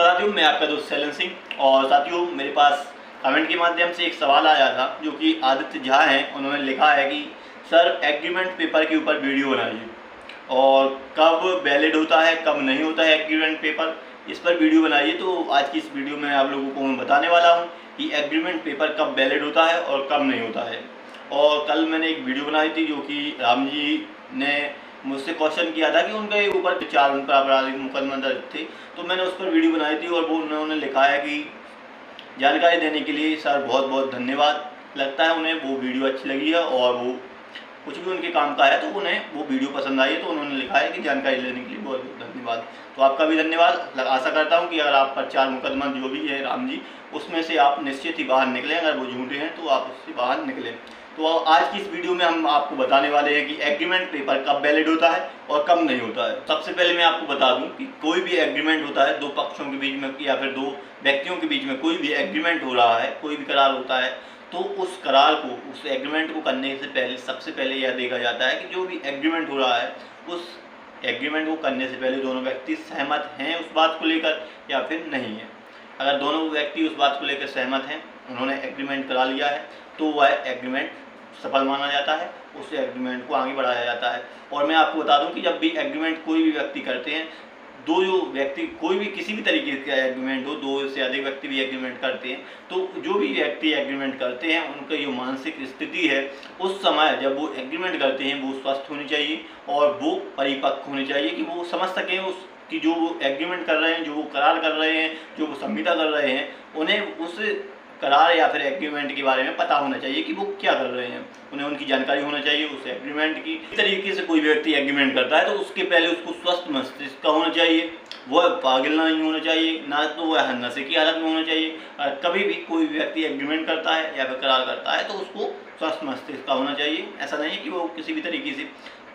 नमस्कार साथियों, मैं आपका दोस्त सैलन सिंह। और साथियों, मेरे पास कमेंट के माध्यम से एक सवाल आया था जो कि आदित्य झा हैं। उन्होंने लिखा है कि सर एग्रीमेंट पेपर के ऊपर वीडियो बनाइए और कब वैलिड होता है कब नहीं होता है एग्रीमेंट पेपर, इस पर वीडियो बनाइए। तो आज की इस वीडियो में आप लोगों को मैं बताने वाला हूँ कि एग्रीमेंट पेपर कब वैलिड होता है और कब नहीं होता है। और कल मैंने एक वीडियो बनाई थी जो कि राम जी ने मुझसे क्वेश्चन किया था कि उनके ऊपर 4 उन पर आपराधिक मुकदमा दर्ज थे, तो मैंने उस पर वीडियो बनाई थी और वो उन्होंने लिखा है कि जानकारी देने के लिए सर बहुत बहुत धन्यवाद। लगता है उन्हें वो वीडियो अच्छी लगी है और वो कुछ भी उनके काम का है तो उन्हें वो वीडियो पसंद आई है, तो उन्होंने लिखा है कि जानकारी लेने के लिए बहुत बहुत धन्यवाद। तो आपका भी धन्यवाद। आशा करता हूँ कि अगर आप पर 4 मुकदमा जो भी है राम जी, उसमें से आप निश्चित ही बाहर निकलें। अगर वो झूठे हैं तो आप उससे बाहर निकलें। तो आज की इस वीडियो में हम आपको बताने वाले हैं कि एग्रीमेंट पेपर कब वैलिड होता है और कब नहीं होता है। सबसे पहले मैं आपको बता दूं कि कोई भी एग्रीमेंट होता है 2 पक्षों के बीच में या फिर 2 व्यक्तियों के बीच में, कोई भी एग्रीमेंट हो रहा है, कोई भी करार होता है, तो उस करार को, उस एग्रीमेंट को करने से पहले सबसे पहले यह देखा जाता है कि जो भी एग्रीमेंट हो रहा है उस एग्रीमेंट को करने से पहले दोनों व्यक्ति सहमत हैं उस बात को लेकर या फिर नहीं है। अगर दोनों व्यक्ति उस बात को लेकर सहमत हैं, उन्होंने एग्रीमेंट करा लिया है, तो वह एग्रीमेंट सफल माना जाता है, उस एग्रीमेंट को आगे बढ़ाया जाता है। और मैं आपको बता दूं कि जब भी एग्रीमेंट कोई भी व्यक्ति करते हैं, दो जो व्यक्ति कोई भी किसी भी तरीके का एग्रीमेंट हो, 2 से अधिक व्यक्ति भी एग्रीमेंट करते हैं, तो जो भी व्यक्ति एग्रीमेंट करते हैं उनका जो मानसिक स्थिति है उस समय जब वो एग्रीमेंट करते हैं वो स्वस्थ होनी चाहिए और वो परिपक्व होनी चाहिए कि वो समझ सकें उस कि जो वो एग्रीमेंट कर रहे हैं, जो वो करार कर रहे हैं, जो वो संहिता कर रहे हैं, उन्हें उस करार या फिर एग्रीमेंट के बारे में पता होना चाहिए कि वो क्या कर रहे हैं, उन्हें उनकी जानकारी होना चाहिए उस एग्रीमेंट की। इस तरीके से कोई व्यक्ति एग्रीमेंट करता है तो उसके पहले उसको स्वस्थ मस्तिष्क का होना चाहिए, वह पागल नहीं होना चाहिए, ना तो वह नशे की हालत में होना चाहिए। और कभी भी कोई व्यक्ति एग्रीमेंट करता है या फिर करार करता है तो उसको स्वस्थ मस्तिष्क का होना चाहिए। ऐसा नहीं है कि वो किसी भी तरीके से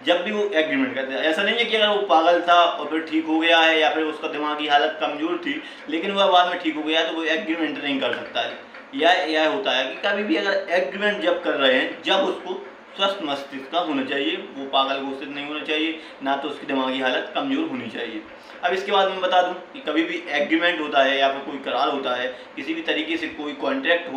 जब भी वो एग्रीमेंट करते हैं, ऐसा नहीं है कि अगर वो पागल था और फिर ठीक हो गया है या फिर उसका दिमागी हालत कमज़ोर थी लेकिन वह बाद में ठीक हो गया है तो वो एग्रीमेंट नहीं कर सकता है। यह होता है कि कभी भी अगर एग्रीमेंट जब कर रहे हैं जब उसको स्वस्थ मस्तिष्क का होना चाहिए, वो पागल घोषित नहीं होना चाहिए, ना तो उसकी दिमागी हालत कमज़ोर होनी चाहिए। अब इसके बाद मैं बता दूं कि कभी भी एग्रीमेंट होता है या फिर कोई करार होता है, किसी भी तरीके से कोई कॉन्ट्रैक्ट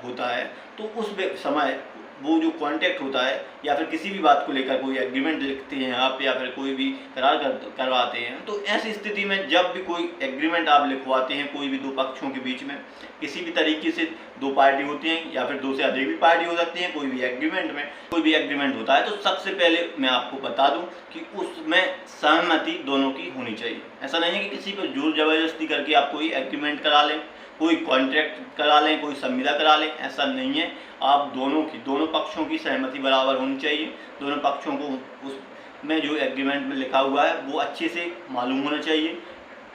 होता है, तो उस समय वो जो कॉन्ट्रैक्ट होता है या फिर किसी भी बात को लेकर कोई एग्रीमेंट लिखते हैं आप या फिर कोई भी करार करवाते हैं, तो ऐसी स्थिति में जब भी कोई एग्रीमेंट आप लिखवाते हैं कोई भी 2 पक्षों के बीच में, किसी भी तरीके से 2 पार्टी होती हैं या फिर 2 से अधिक भी पार्टी हो सकती हैं, कोई भी एग्रीमेंट में कोई भी एग्रीमेंट होता है तो सबसे पहले मैं आपको बता दूं कि उसमें सहमति दोनों की होनी चाहिए। ऐसा नहीं है कि किसी पर जोर जबरदस्ती करके आप कोई एग्रीमेंट करा लें, कोई कॉन्ट्रैक्ट करा लें, कोई संविदा करा लें, ऐसा नहीं है। आप दोनों पक्षों की सहमति बराबर होनी चाहिए। दोनों पक्षों को उसमें जो एग्रीमेंट में लिखा हुआ है वो अच्छे से मालूम होना चाहिए।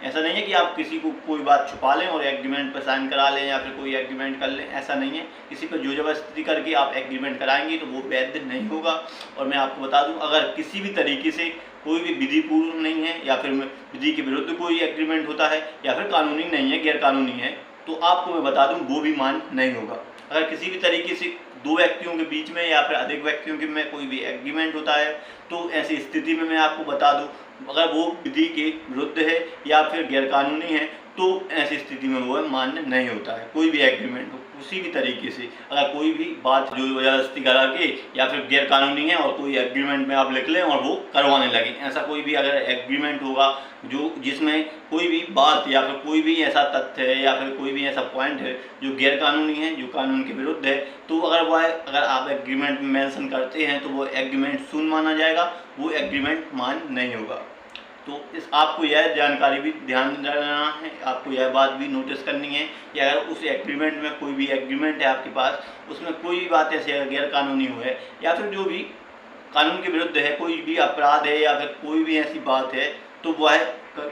ऐसा नहीं है कि आप किसी को कोई बात छुपा लें और एग्रीमेंट पर साइन करा लें या फिर कोई एग्रीमेंट कर लें, ऐसा नहीं है। किसी पर जो जबरदस्ती करके आप एग्रीमेंट कराएंगे तो वो वैध नहीं होगा। और मैं आपको बता दूं, अगर किसी भी तरीके से कोई भी विधिपूर्ण नहीं है या फिर विधि के विरुद्ध कोई एग्रीमेंट होता है या फिर कानूनी नहीं है, गैर कानूनी है, तो आपको मैं बता दूं वो भी मान्य नहीं होगा। अगर किसी भी तरीके से 2 व्यक्तियों के बीच में या फिर अधिक व्यक्तियों के में कोई भी एग्रीमेंट होता है तो ऐसी स्थिति में मैं आपको बता दूं, अगर वो विधि के विरुद्ध है या फिर गैर कानूनी है तो ऐसी स्थिति में वो मान्य नहीं होता है। कोई भी एग्रीमेंट हो उसी भी तरीके से अगर कोई भी बात जो जबरदस्ती करा के या फिर गैर कानूनी है और कोई एग्रीमेंट में आप लिख लें और वो करवाने लगे, ऐसा कोई भी अगर एग्रीमेंट होगा जो जिसमें कोई भी बात या फिर कोई भी ऐसा तथ्य है या फिर कोई भी ऐसा पॉइंट है जो गैर कानूनी है, जो कानून के विरुद्ध है, तो अगर आप एग्रीमेंट में मेंशन करते हैं तो वो एग्रीमेंट शून्य माना जाएगा, वो एग्रीमेंट मान्य नहीं होगा। तो आपको यह जानकारी भी ध्यान रखना है, आपको यह बात भी नोटिस करनी है कि अगर उस एग्रीमेंट में कोई भी एग्रीमेंट है आपके पास, उसमें कोई भी बात ऐसी गैर कानूनी हो है या फिर जो भी कानून के विरुद्ध है, कोई भी अपराध है या फिर कोई भी ऐसी बात है, तो वह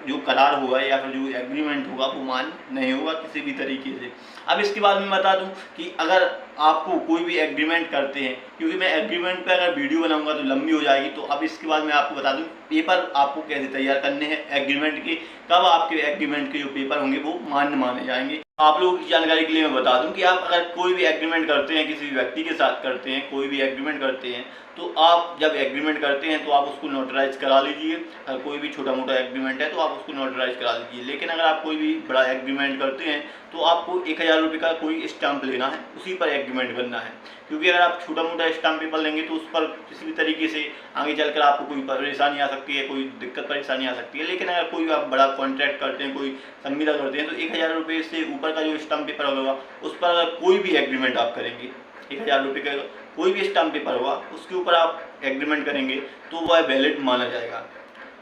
जो करार होगा या फिर जो एग्रीमेंट होगा वो मान्य नहीं होगा किसी भी तरीके से। अब इसके बाद मैं बता दूं कि अगर आपको कोई भी एग्रीमेंट करते हैं, क्योंकि मैं एग्रीमेंट पे अगर वीडियो बनाऊंगा तो लंबी हो जाएगी, तो अब इसके बाद मैं आपको बता दूं पेपर आपको कैसे तैयार करने हैं एग्रीमेंट के, कब आपके एग्रीमेंट के जो पेपर होंगे वो मान्य माने जाएंगे। आप लोगों की जानकारी के लिए मैं बता दूं कि आप अगर कोई भी एग्रीमेंट करते हैं, किसी भी व्यक्ति के साथ करते हैं, कोई भी एग्रीमेंट करते हैं, तो आप जब एग्रीमेंट करते हैं तो आप उसको नोटराइज करा लीजिए। अगर कोई भी छोटा मोटा एग्रीमेंट है तो आप उसको नोटराइज करा लीजिए। लेकिन अगर आप कोई भी बड़ा एग्रीमेंट करते हैं तो आपको 1000 रुपये का कोई स्टाम्प लेना है, उसी पर एग्रीमेंट करना है। क्योंकि अगर आप छोटा मोटा स्टाम्प पेपर लेंगे तो उस पर किसी भी तरीके से आगे चलकर आपको कोई परेशानी आ सकती है, कोई दिक्कत परेशानी आ सकती है। लेकिन अगर कोई आप बड़ा कॉन्ट्रैक्ट करते हैं, कोई संविदा करते हैं, तो 1000 रुपये से ऊपर का जो स्टाम्प पेपर होगा उस पर अगर कोई भी एग्रीमेंट आप करेंगे, 1000 रुपये का कोई भी स्टाम्प पेपर होगा उसके ऊपर आप एग्रीमेंट करेंगे तो वह वैलिड माना जाएगा।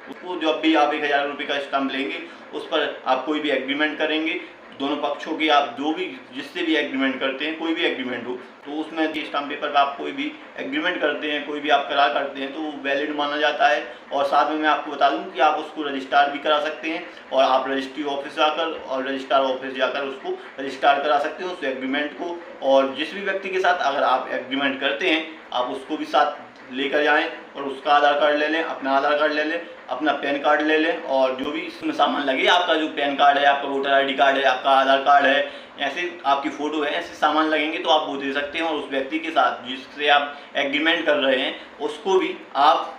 उसको जब भी आप 1000 रुपये का स्टाम्प लेंगे उस पर आप कोई भी एग्रीमेंट करेंगे, दोनों पक्षों की आप जो भी जिससे भी एग्रीमेंट करते हैं, कोई भी एग्रीमेंट हो, तो उसमें स्टाम्प पेपर पर आप कोई भी एग्रीमेंट करते हैं, कोई भी आप करार करते हैं तो वो वैलिड माना जाता है। और साथ में मैं आपको बता दूं कि आप उसको रजिस्टार भी करा सकते हैं और आप रजिस्ट्री ऑफिस जाकर और रजिस्ट्रार ऑफिस जाकर उसको रजिस्टार करा सकते हैं उस एग्रीमेंट को। और जिस भी व्यक्ति के साथ अगर आप एग्रीमेंट करते हैं आप उसको भी साथ लेकर जाएं और उसका आधार कार्ड ले लें, अपना आधार कार्ड ले लें, अपना पैन कार्ड ले लें और जो भी इसमें सामान लगे, आपका जो पैन कार्ड है, आपका वोटर ID कार्ड है, आपका आधार कार्ड है, ऐसे आपकी फ़ोटो है, ऐसे सामान लगेंगे तो आप वो दे सकते हैं। और उस व्यक्ति के साथ जिससे आप एग्रीमेंट कर रहे हैं उसको भी आप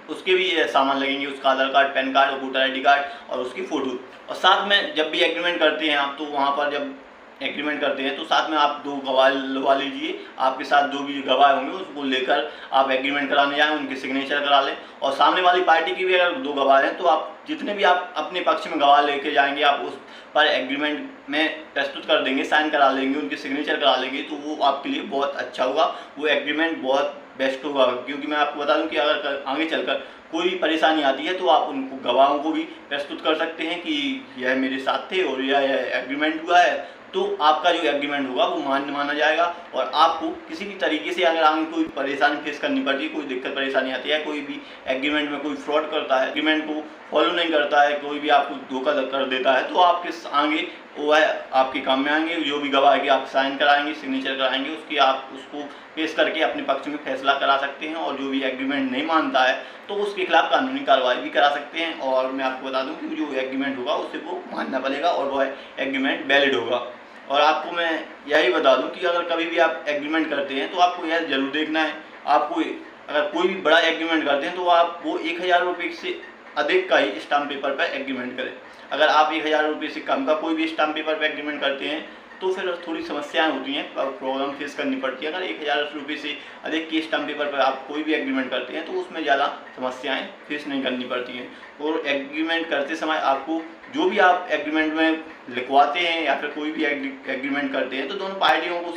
उसके भी सामान लगेंगे, उसका आधार कार्ड, पैन कार्ड और वोटर ID कार्ड और उसकी फ़ोटो। और साथ में जब भी एग्रीमेंट करते हैं आप तो वहाँ पर जब एग्रीमेंट करते हैं तो साथ में आप 2 गवाह लगा लीजिए। आपके साथ जो भी गवाह होंगे उसको लेकर आप एग्रीमेंट कराने जाएं, उनके सिग्नेचर करा लें। और सामने वाली पार्टी की भी अगर 2 गवाह हैं तो आप जितने भी आप अपने पक्ष में गवाह लेके जाएंगे आप उस पर एग्रीमेंट में प्रस्तुत कर देंगे, साइन करा लेंगे, उनके सिग्नेचर करा लेंगे तो वो आपके लिए बहुत अच्छा होगा, वो एग्रीमेंट बहुत बेस्ट होगा। क्योंकि मैं आपको बता दूं कि अगर आगे चलकर कोई भी परेशानी आती है तो आप उनको गवाहों को भी प्रस्तुत कर सकते हैं कि यह मेरे साथ थे और यह एग्रीमेंट हुआ है, तो आपका जो एग्रीमेंट होगा वो मान्य माना जाएगा। और आपको किसी भी तरीके से अगर आगे कोई परेशानी फेस करनी पड़ती है, कोई दिक्कत परेशानी आती है, कोई भी एग्रीमेंट में कोई फ्रॉड करता है, एग्रीमेंट को फॉलो नहीं करता है, कोई भी आपको धोखा कर देता है, तो आपके आगे वह आपके काम में आएंगे। जो भी गवाह की आप साइन कराएंगे, सिग्नेचर कराएंगे, उसकी आप उसको पेश करके अपने पक्ष में फैसला करा सकते हैं। और जो भी एग्रीमेंट नहीं मानता है तो उसके खिलाफ कानूनी कार्रवाई भी करा सकते हैं। और मैं आपको बता दूं कि जो एग्रीमेंट होगा उसे वो मानना पड़ेगा और वह एग्रीमेंट वैलिड होगा। और आपको मैं यही बता दूं कि अगर कभी भी आप एग्रीमेंट करते हैं तो आपको यह जरूर देखना है, आपको अगर कोई भी बड़ा एग्रीमेंट करते हैं तो आप वो 1000 रुपये से अधिक का ही स्टाम्प पेपर पर एग्रीमेंट करें। अगर आप 1000 रुपये से कम का कोई भी स्टाम्प पेपर पर एग्रीमेंट करते हैं तो फिर थोड़ी समस्याएं होती हैं, प्रॉब्लम फेस करनी पड़ती है। अगर 1000 रुपये से अधिक के स्टाम्प पेपर पर आप कोई भी एग्रीमेंट करते हैं तो उसमें ज़्यादा समस्याएं फेस नहीं करनी पड़ती हैं। और एग्रीमेंट करते समय आपको जो भी आप एग्रीमेंट में लिखवाते हैं या फिर कोई भी एग्रीमेंट करते हैं तो दोनों पार्टियों को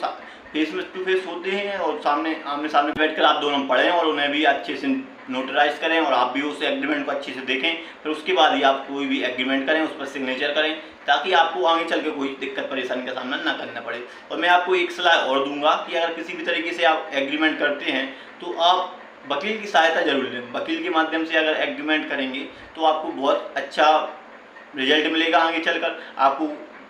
फेस टू फेस होते हैं और आमने सामने बैठकर आप दोनों पढ़ें और उन्हें भी अच्छे से नोटराइज करें और आप भी उस एग्रीमेंट को अच्छे से देखें। फिर उसके बाद ही आप कोई भी एग्रीमेंट करें, उस पर सिग्नेचर करें, ताकि आपको आगे चल के कोई दिक्कत परेशानी का सामना ना करना पड़े। और मैं आपको एक सलाह और दूंगा कि अगर किसी भी तरीके से आप एग्रीमेंट करते हैं तो आप वकील की सहायता जरूर लें। वकील के माध्यम से अगर एग्रीमेंट करेंगे तो आपको बहुत अच्छा रिजल्ट मिलेगा। आगे चलकर आपको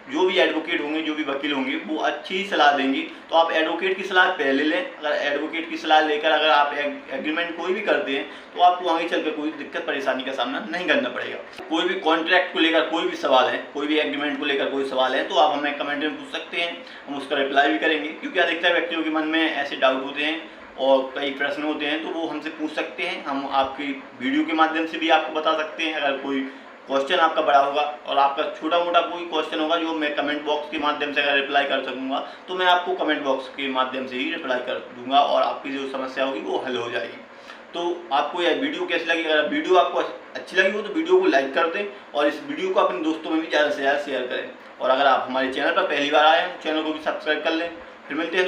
जो भी एडवोकेट होंगे, जो भी वकील होंगे, वो अच्छी सलाह देंगे। तो आप एडवोकेट की सलाह पहले लें। अगर एडवोकेट की सलाह लेकर अगर आप एग्रीमेंट कोई भी करते हैं तो आपको आगे चलकर कोई दिक्कत परेशानी का सामना नहीं करना पड़ेगा। कोई भी कॉन्ट्रैक्ट को लेकर कोई भी सवाल है, कोई भी एग्रीमेंट को लेकर कोई सवाल है तो आप हमें कमेंट में पूछ सकते हैं, हम उसका रिप्लाई भी करेंगे। क्योंकि अधिकतर व्यक्तियों के मन में ऐसे डाउट होते हैं और कई प्रश्न होते हैं तो वो हमसे पूछ सकते हैं। हम आपकी वीडियो के माध्यम से भी आपको बता सकते हैं। अगर कोई क्वेश्चन आपका बड़ा होगा और आपका छोटा मोटा कोई क्वेश्चन होगा जो मैं कमेंट बॉक्स के माध्यम से अगर रिप्लाई कर सकूंगा तो मैं आपको कमेंट बॉक्स के माध्यम से ही रिप्लाई कर दूंगा और आपकी जो समस्या होगी वो हल हो जाएगी। तो आपको यह वीडियो कैसी लगी? अगर वीडियो आपको अच्छी लगी हो तो वीडियो को लाइक कर दें और इस वीडियो को अपने दोस्तों में भी ज़्यादा से ज़्यादा शेयर करें। और अगर आप हमारे चैनल पर पहली बार आए हैं तो चैनल को भी सब्सक्राइब कर लें। फिर मिलते हैं।